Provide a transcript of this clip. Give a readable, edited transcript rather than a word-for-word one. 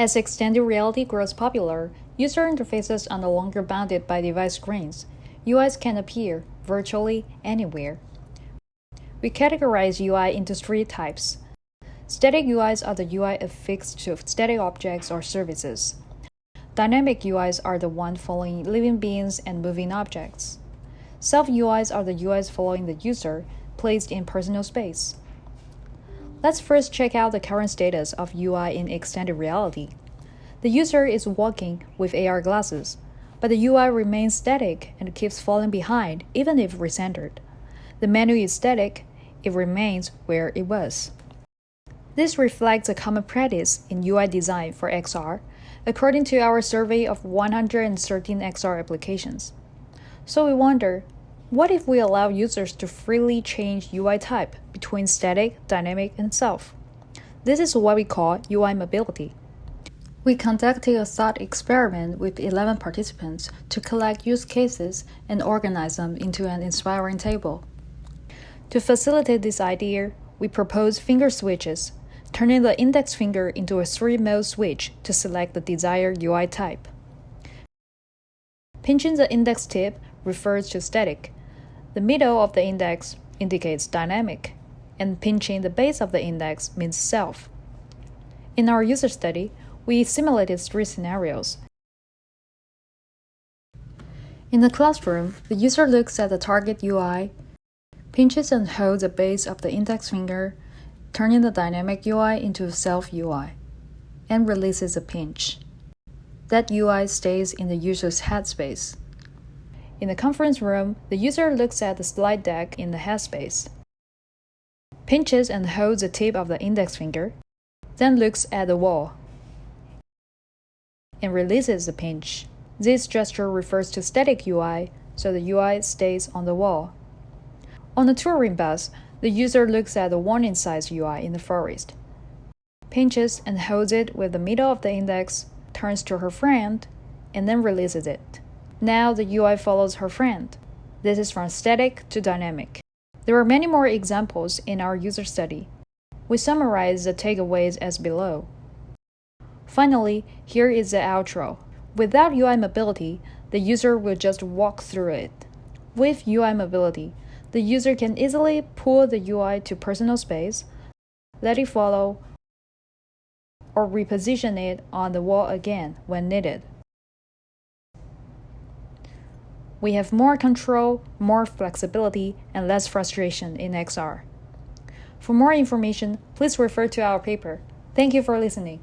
As extended reality grows popular, user interfaces are no longer bounded by device screens. UIs can appear virtually anywhere. We categorize UI into three types. Static UIs are the UI affixed to static objects or services. Dynamic UIs are the one following living beings and moving objects. Self UIs are the UIs following the user, placed in personal space. Let's first check out the current status of UI in extended reality. The user is walking with AR glasses, but the UI remains static and keeps falling behind even if recentered. The menu is static, it remains where it was. This reflects a common practice in UI design for XR, according to our survey of 113 XR applications. So we wonder, what if we allow users to freely change UI type between static, dynamic, and self? This is what we call UI mobility. We conducted a thought experiment with 11 participants to collect use cases and organize them into an inspiring table. To facilitate this idea, we proposed FingerSwitches, turning the index finger into a 3-mode switch to select the desired UI type. Pinching the index tip refers to static. The middle of the index indicates dynamic, and pinching the base of the index means self. In our user study, we simulated 3 scenarios. In the classroom, the user looks at the target UI, pinches and holds the base of the index finger, turning the dynamic UI into a self UI, and releases a pinch. That UI stays in the user's headspace. In the conference room, the user looks at the slide deck in the headspace, pinches and holds the tip of the index finger, then looks at the wall, and releases the pinch. This gesture refers to static UI, so the UI stays on the wall. On the touring bus, the user looks at the warning signs UI in the forest, pinches and holds it with the middle of the index, turns to her friend, and then releases it. Now the UI follows her friend. This is from static to dynamic. There are many more examples in our user study. We summarize the takeaways as below. Finally, here is the outro. Without UI mobility, the user will just walk through it. With UI mobility, the user can easily pull the UI to personal space, let it follow, or reposition it on the wall again when needed. We have more control, more flexibility, and less frustration in XR. For more information, please refer to our paper. Thank you for listening.